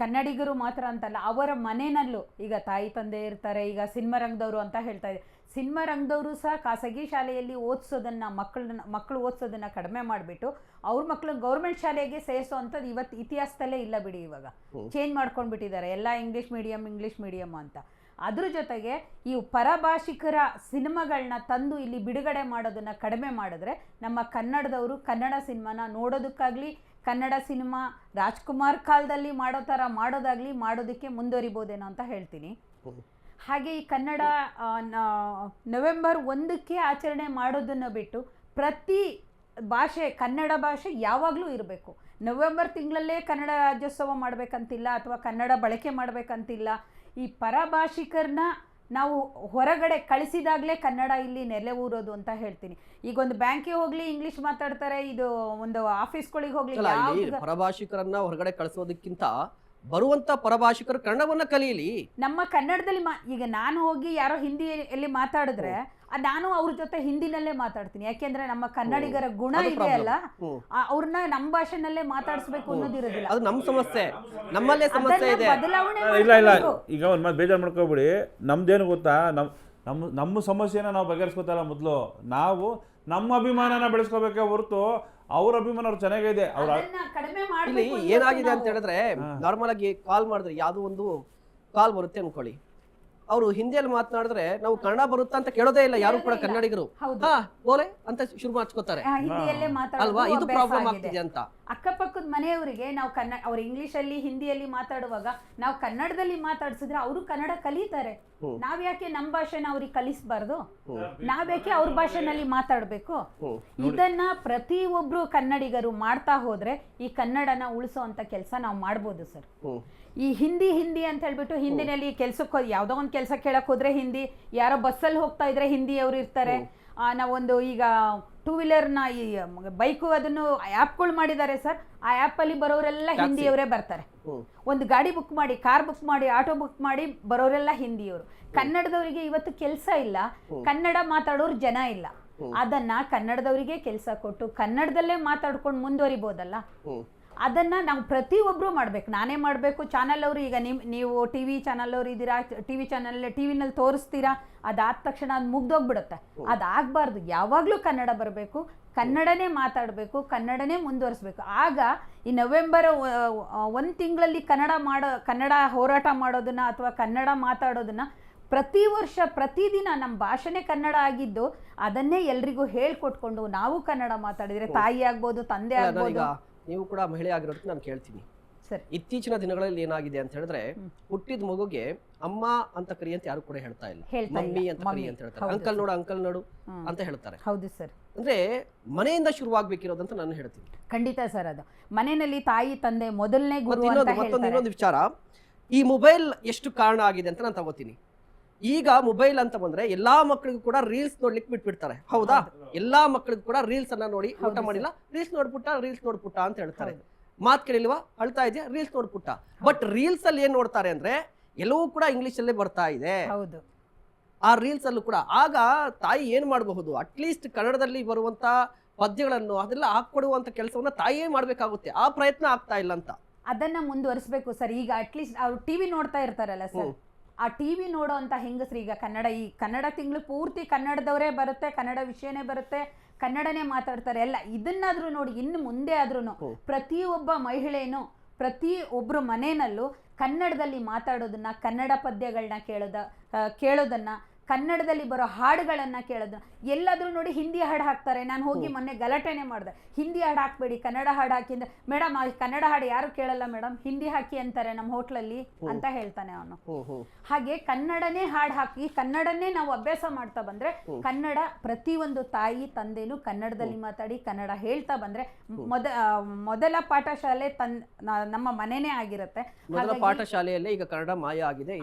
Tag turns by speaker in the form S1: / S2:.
S1: ಕನ್ನಡಿಗರು ಮಾತ್ರ ಅಂತಲ್ಲ, ಅವರ ಮನೆಯಲ್ಲೂ ಈಗ ತಾಯಿ ತಂದೆ ಇರ್ತಾರೆ. ಈಗ ಸಿನಿಮಾ ರಂಗದವರು ಅಂತ ಹೇಳ್ತಾ ಇದೆ, ಸಿನಿಮಾ ರಂಗದವರು ಸಹ ಖಾಸಗಿ ಶಾಲೆಯಲ್ಲಿ ಓದಿಸೋದನ್ನು ಮಕ್ಕಳು ಓದಿಸೋದನ್ನು ಕಡಿಮೆ ಮಾಡಿಬಿಟ್ಟು ಅವ್ರ ಮಕ್ಕಳು ಗೌರ್ಮೆಂಟ್ ಶಾಲೆಗೆ ಸೇರಿಸೋ ಅಂಥದ್ದು ಇವತ್ತು ಇತಿಹಾಸದಲ್ಲೇ ಇಲ್ಲ ಬಿಡಿ. ಇವಾಗ ಚೇಂಜ್ ಮಾಡ್ಕೊಂಡ್ಬಿಟ್ಟಿದ್ದಾರೆ, ಎಲ್ಲ ಇಂಗ್ಲೀಷ್ ಮೀಡಿಯಮ್ ಅಂತ. ಅದ್ರ ಜೊತೆಗೆ ಈ ಪರಭಾಷಿಕರ ಸಿನಿಮಾಗಳನ್ನ ತಂದು ಇಲ್ಲಿ ಬಿಡುಗಡೆ ಮಾಡೋದನ್ನು ಕಡಿಮೆ ಮಾಡಿದ್ರೆ ನಮ್ಮ ಕನ್ನಡದವರು ಕನ್ನಡ ಸಿನಿಮಾನ ನೋಡೋದಕ್ಕಾಗಲಿ, ಕನ್ನಡ ಸಿನಿಮಾ ರಾಜ್ಕುಮಾರ್ ಕಾಲದಲ್ಲಿ ಮಾಡೋ ಥರ ಮಾಡೋದಕ್ಕೆ ಮುಂದುವರಿಬೋದೇನೋ ಅಂತ ಹೇಳ್ತೀನಿ. ಹಾಗೆ ಈ ಕನ್ನಡ ನವೆಂಬರ್ 1ಕ್ಕೆ ಆಚರಣೆ ಮಾಡೋದನ್ನು ಬಿಟ್ಟು ಪ್ರತಿ ಭಾಷೆ, ಕನ್ನಡ ಭಾಷೆ ಯಾವಾಗಲೂ ಇರಬೇಕು. ನವೆಂಬರ್ ತಿಂಗಳಲ್ಲೇ ಕನ್ನಡ ರಾಜ್ಯೋತ್ಸವ ಮಾಡಬೇಕಂತಿಲ್ಲ, ಅಥವಾ ಕನ್ನಡ ಬಳಕೆ ಮಾಡಬೇಕಂತಿಲ್ಲ. ಈ ಪರಭಾಷಿಕರನ್ನ ನಾವು ಹೊರಗಡೆ ಕಳಿಸಿದಾಗಲೇ ಕನ್ನಡ ಇಲ್ಲಿ ನೆಲೆ ಊರೋದು ಅಂತ ಹೇಳ್ತೀನಿ. ಈಗ ಒಂದು ಬ್ಯಾಂಕಿಗೆ ಹೋಗ್ಲಿ ಇಂಗ್ಲಿಷ್ ಮಾತಾಡ್ತಾರೆ, ಇದು ಒಂದು ಆಫೀಸ್ಗಳಿಗೆ ಹೋಗ್ಲಿ,
S2: ಪರಭಾಷಿಕರನ್ನ ಹೊರಗಡೆ ಕಳಿಸೋದಕ್ಕಿಂತ ಬರುವಂತ ಪರಭಾಷಿಕರು ಕನ್ನಡವನ್ನ ಕಲಿಯಲಿ.
S1: ನಮ್ಮ ಕನ್ನಡದಲ್ಲಿ ಈಗ ನಾನು ಹೋಗಿ ಯಾರೋ ಹಿಂದಿಯಲ್ಲಿ ಮಾತಾಡಿದ್ರೆ ನಾನು ಅವ್ರ ಜೊತೆ ಹಿಂದಿನಲ್ಲೇ ಮಾತಾಡ್ತೀನಿ. ಯಾಕೆಂದ್ರೆ ನಮ್ಮ ಕನ್ನಡಿಗರ ಗುಣ ಇದೆ ಅಲ್ಲ, ಅವ್ರನ್ನ ನಮ್ಮ ಭಾಷೆನಲ್ಲೇ ಮಾತಾಡಿಸ್ಬೇಕು ಅನ್ನೋದಿರೋದಿಲ್ಲ.
S2: ಅದು ನಮ್ಮ ಸಮಸ್ಯೆ, ನಮ್ಮಲ್ಲೇ ಸಮಸ್ಯೆ ಇದೆ.
S3: ಇಲ್ಲ ಈಗ ಒಂದ್ ಮಾತು ಬೇಜಾರು ಮಾಡ್ಕೋಬಿಡಿ. ನಮ್ದೇನು ಗೊತ್ತಾ, ನಮ್ಮ ಸಮಸ್ಯೆನ ನಾವು ಬಗೆಹರಿಸ್ಕೊತಲ್ಲ. ಮೊದಲು ನಾವು ನಮ್ಮ ಅಭಿಮಾನನ ಬೆಳೆಸ್ಕೋಬೇಕೆ ಹೊರತು ಅವ್ರ ಅಭಿಮಾನ ಅವ್ರು ಚೆನ್ನಾಗಿದೆ.
S2: ಇಲ್ಲಿ ಏನಾಗಿದೆ ಅಂತ ಹೇಳಿದ್ರೆ, ನಾರ್ಮಲ್ ಆಗಿ ಕಾಲ್ ಮಾಡಿದ್ರೆ ಯಾವ್ದೋ ಒಂದು ಕಾಲ್ ಬರುತ್ತೆ ಅನ್ಕೊಳ್ಳಿ, ಅವರು ಹಿಂದಿಯಲ್ಲಿ ಮಾತನಾಡಿದ್ರೆ ನಾವು ಕನ್ನಡ ಬರುತ್ತಾ ಅಂತ ಕೇಳೋದೇ ಇಲ್ಲ ಯಾರು ಕೂಡ ಕನ್ನಡಿಗರು. ಬೋಲೆ ಅಂತ ಶುರು ಮಾಡ್ಕೋತಾರೆ ಅಲ್ವಾ? ಇದು ಪ್ರಾಬ್ಲಮ್ ಆಗ್ತಿದೆ ಅಂತ.
S1: ಅಕ್ಕಪಕ್ಕದ ಮನೆಯವರಿಗೆ ನಾವು ಅವ್ರು ಇಂಗ್ಲಿಷಲ್ಲಿ ಹಿಂದಿಯಲ್ಲಿ ಮಾತಾಡುವಾಗ ನಾವು ಕನ್ನಡದಲ್ಲಿ ಮಾತಾಡ್ಸಿದ್ರೆ ಅವರು ಕನ್ನಡ ಕಲಿತಾರೆ. ನಾವ್ಯಾಕೆ ನಮ್ಮ ಭಾಷೆನ ಅವ್ರಿಗೆ ಕಲಿಸಬಾರ್ದು? ನಾವ್ಯಾಕೆ ಅವ್ರ ಭಾಷೆನಲ್ಲಿ ಮಾತಾಡ್ಬೇಕು? ಇದನ್ನ ಪ್ರತಿಯೊಬ್ರು ಕನ್ನಡಿಗರು ಮಾಡ್ತಾ ಹೋದ್ರೆ ಈ ಕನ್ನಡನ ಉಳಿಸೋ ಅಂತ ಕೆಲಸ ನಾವು ಮಾಡ್ಬೋದು ಸರ್. ಈ ಹಿಂದಿ ಅಂತ ಹೇಳ್ಬಿಟ್ಟು ಹಿಂದಿನಲ್ಲಿ ಕೆಲ್ಸಕ್ಕೆ ಯಾವ್ದೋ ಒಂದು ಕೆಲಸ ಕೇಳಕ್ ಹೋದ್ರೆ ಹಿಂದಿ, ಯಾರೋ ಬಸ್ಸಲ್ಲಿ ಹೋಗ್ತಾ ಇದ್ರೆ ಹಿಂದಿ ಅವ್ರು ಇರ್ತಾರೆ. ನಾವೊಂದು ಈಗ 2 ವೀಲರ್ನ ಈ ಬೈಕು ಅದನ್ನು ಆ್ಯಪ್ಗಳು ಮಾಡಿದ್ದಾರೆ ಸರ್. ಆ ಆ್ಯಪಲ್ಲಿ ಬರೋರೆಲ್ಲ ಹಿಂದಿಯವರೇ ಬರ್ತಾರೆ. ಒಂದು ಗಾಡಿ ಬುಕ್ ಮಾಡಿ, ಕಾರ್ ಬುಕ್ ಮಾಡಿ, ಆಟೋ ಬುಕ್ ಮಾಡಿ ಬರೋರೆಲ್ಲ ಹಿಂದಿಯವರು. ಕನ್ನಡದವರಿಗೆ ಇವತ್ತು ಕೆಲಸ ಇಲ್ಲ, ಕನ್ನಡ ಮಾತಾಡೋರು ಜನ ಇಲ್ಲ. ಅದನ್ನ ಕನ್ನಡದವರಿಗೆ ಕೆಲಸ ಕೊಟ್ಟು ಕನ್ನಡದಲ್ಲೇ ಮಾತಾಡ್ಕೊಂಡು ಮುಂದುವರಿಬೋದಲ್ಲ. ಅದನ್ನ ನಾವು ಪ್ರತಿಯೊಬ್ಬರು ಮಾಡ್ಬೇಕು. ನಾನೇ ಮಾಡಬೇಕು, ಚಾನಲ್ ಅವರು. ಈಗ ನೀವು ಟಿವಿ ಚಾನಲ್ ಅವರು ಇದ್ದೀರಾ, ಟಿವಿನಲ್ಲಿ ತೋರಿಸ್ತೀರಾ, ಅದಾದ ತಕ್ಷಣ ಅದು ಮುಗ್ದೋಗ್ಬಿಡುತ್ತೆ. ಅದಾಗಬಾರ್ದು. ಯಾವಾಗಲೂ ಕನ್ನಡ ಬರಬೇಕು, ಕನ್ನಡನೇ ಮಾತಾಡಬೇಕು, ಕನ್ನಡನೇ ಮುಂದುವರಿಸ್ಬೇಕು. ಆಗ ಈ ನವೆಂಬರ್ 1 ತಿಂಗಳಲ್ಲಿ ಕನ್ನಡ ಹೋರಾಟ ಮಾಡೋದನ್ನ ಅಥವಾ ಕನ್ನಡ ಮಾತಾಡೋದನ್ನ ಪ್ರತಿ ವರ್ಷ ಪ್ರತಿದಿನ ನಮ್ಮ ಭಾಷೆನೇ ಕನ್ನಡ ಆಗಿದ್ದು ಅದನ್ನೇ ಎಲ್ರಿಗೂ ಹೇಳ್ಕೊಟ್ಕೊಂಡು ನಾವು ಕನ್ನಡ ಮಾತಾಡಿದ್ರೆ, ತಾಯಿ ಆಗ್ಬೋದು, ತಂದೆ ಆಗ್ಬೋದು.
S2: ನೀವು ಕೂಡ ಮಹಿಳೆ ಆಗಿರೋದಕ್ಕೆ ನಾನು ಕೇಳ್ತೀನಿ, ಇತ್ತೀಚಿನ ದಿನಗಳಲ್ಲಿ ಏನಾಗಿದೆ ಅಂತ ಹೇಳಿದ್ರೆ, ಹುಟ್ಟಿದ ಮಗುಗೆ ಅಮ್ಮ ಅಂತ ಕರಿ ಅಂತ ಯಾರು ಕೂಡ ಹೇಳ್ತಾ ಇಲ್ಲ, ಮಮ್ಮಿ ಅಂತ ಕರಿ ಅಂತ ಹೇಳ್ತಾರೆ. ಅಂಕಲ್ ನೋಡು ಅಂತ ಹೇಳ್ತಾರೆ.
S1: ಹೌದು ಸರ್.
S2: ಅಂದ್ರೆ ಮನೆಯಿಂದ ಶುರುವಾಗಬೇಕಿರೋದಂತ ನಾನು ಹೇಳ್ತೀನಿ.
S1: ಖಂಡಿತ ಸರ್. ಅದು ಮನೆಯಲ್ಲಿ ತಾಯಿ ತಂದೆ ಮೊದಲನೇ ಗುರು ಅಂತ ಹೇಳ್ತಾರೆ.
S2: ಇನ್ನೊಂದು ವಿಚಾರ, ಈ ಮೊಬೈಲ್ ಎಷ್ಟು ಕಾರಣ ಆಗಿದೆ ಅಂತ ನಾನು ತಗೋತೀನಿ. ಈಗ ಮೊಬೈಲ್ ಅಂತ ಬಂದ್ರೆ ಎಲ್ಲಾ ಮಕ್ಕಳಿಗೂ ಕೂಡ ರೀಲ್ಸ್ ನೋಡ್ಲಿಕ್ಕೆ ಬಿಟ್ಬಿಡ್ತಾರೆ. ಹೌದಾ? ಎಲ್ಲಾ ಮಕ್ಕಳಿಗೂ ಕೂಡ ರೀಲ್ಸ್ ಅನ್ನ ನೋಡಿ, ಊಟ ಮಾಡಿಲ್ಲ ರೀಲ್ಸ್ ನೋಡ್ಪುಟ್ಟ ಅಂತ ಹೇಳ್ತಾರೆ. ಮಾತ್ ಕೇಳಿಲ್ವಾ, ಅಳ್ತಾ ಇದೆಯಾ, ರೀಲ್ಸ್ ನೋಡ್ಪುಟ್ಟ. ಬಟ್ ರೀಲ್ಸ್ ಅಲ್ಲಿ ಏನ್ ನೋಡ್ತಾರೆ ಅಂದ್ರೆ ಎಲ್ಲವೂ ಕೂಡ ಇಂಗ್ಲಿಷ್ ಅಲ್ಲೇ ಬರ್ತಾ ಇದೆ. ಆ ರೀಲ್ಸ್ ಅಲ್ಲೂ ಕೂಡ ಆಗ ತಾಯಿ ಏನ್ ಮಾಡಬಹುದು, ಅಟ್ಲೀಸ್ಟ್ ಕನ್ನಡದಲ್ಲಿ ಬರುವಂತ ಪದ್ಯಗಳನ್ನು ಅದೆಲ್ಲ ಹಾಕೊಡುವಂತ ಕೆಲಸವನ್ನ ತಾಯಿಯೇ ಮಾಡ್ಬೇಕಾಗುತ್ತೆ. ಆ ಪ್ರಯತ್ನ ಆಗ್ತಾ ಇಲ್ಲ ಅಂತ
S1: ಅದನ್ನ ಮುಂದುವರಿಸಬೇಕು ಸರ್. ಈಗ ಅಟ್ಲೀಸ್ಟ್ ಅವ್ರು ಟಿವಿ ನೋಡ್ತಾ ಇರ್ತಾರಲ್ಲ ಸರ್, ಆ ಟಿವಿ ನೋಡೋ ಅಂತ ಹೆಂಗಸ್ರು ಈಗ ಕನ್ನಡ ತಿಂಗಳು ಪೂರ್ತಿ ಕನ್ನಡದವರೇ ಬರುತ್ತೆ, ಕನ್ನಡ ವಿಷಯನೇ ಬರುತ್ತೆ, ಕನ್ನಡನೇ ಮಾತಾಡ್ತಾರೆ ಎಲ್ಲ. ಇದನ್ನಾದ್ರೂ ನೋಡಿ, ಇನ್ನು ಮುಂದೆ ಆದ್ರೂ ಪ್ರತಿಯೊಬ್ಬ ಮಹಿಳೆನೂ ಪ್ರತಿಯೊಬ್ಬರು ಮನೆಯಲ್ಲೂ ಕನ್ನಡದಲ್ಲಿ ಮಾತಾಡೋದನ್ನ, ಕನ್ನಡ ಪದ್ಯಗಳನ್ನ ಕೇಳೋದನ್ನ, ಕನ್ನಡದಲ್ಲಿ ಬರೋ ಹಾಡುಗಳನ್ನ ಕೇಳೋದನ್ನ. ಎಲ್ಲಾದ್ರೂ ನೋಡಿ ಹಿಂದಿ ಹಾಡು ಹಾಕ್ತಾರೆ. ನಾನು ಹೋಗಿ ಮೊನ್ನೆ ಗಲಾಟೆನೆ ಮಾಡಿದೆ, ಹಿಂದಿ ಹಾಡು ಹಾಕ್ಬೇಡಿ, ಕನ್ನಡ ಹಾಡು ಹಾಕಿಂದ. ಮೇಡಮ್ ಕನ್ನಡ ಹಾಡು ಯಾರು ಕೇಳಲ್ಲ ಮೇಡಮ್, ಹಿಂದಿ ಹಾಕಿ ಅಂತಾರೆ ನಮ್ಮ ಹೋಟ್ಲಲ್ಲಿ ಅಂತ ಹೇಳ್ತಾನೆ ಅವನು. ಹಾಗೆ ಕನ್ನಡನೇ ಹಾಡು ಹಾಕಿ ಕನ್ನಡನೇ ನಾವು ಅಭ್ಯಾಸ ಮಾಡ್ತಾ ಬಂದ್ರೆ, ಕನ್ನಡ ಪ್ರತಿಯೊಂದು ತಾಯಿ ತಂದೆನೂ ಕನ್ನಡದಲ್ಲಿ ಮಾತಾಡಿ ಕನ್ನಡ ಹೇಳ್ತಾ ಬಂದ್ರೆ ಮೊದಲ ಪಾಠಶಾಲೆ ನಮ್ಮ ಮನೆನೇ ಆಗಿರುತ್ತೆ.
S2: ಮೊದಲ ಪಾಠಶಾಲೆಯಲ್ಲೇ ಈಗ ಕನ್ನಡ ಮಾಯ ಆಗಿದೆ.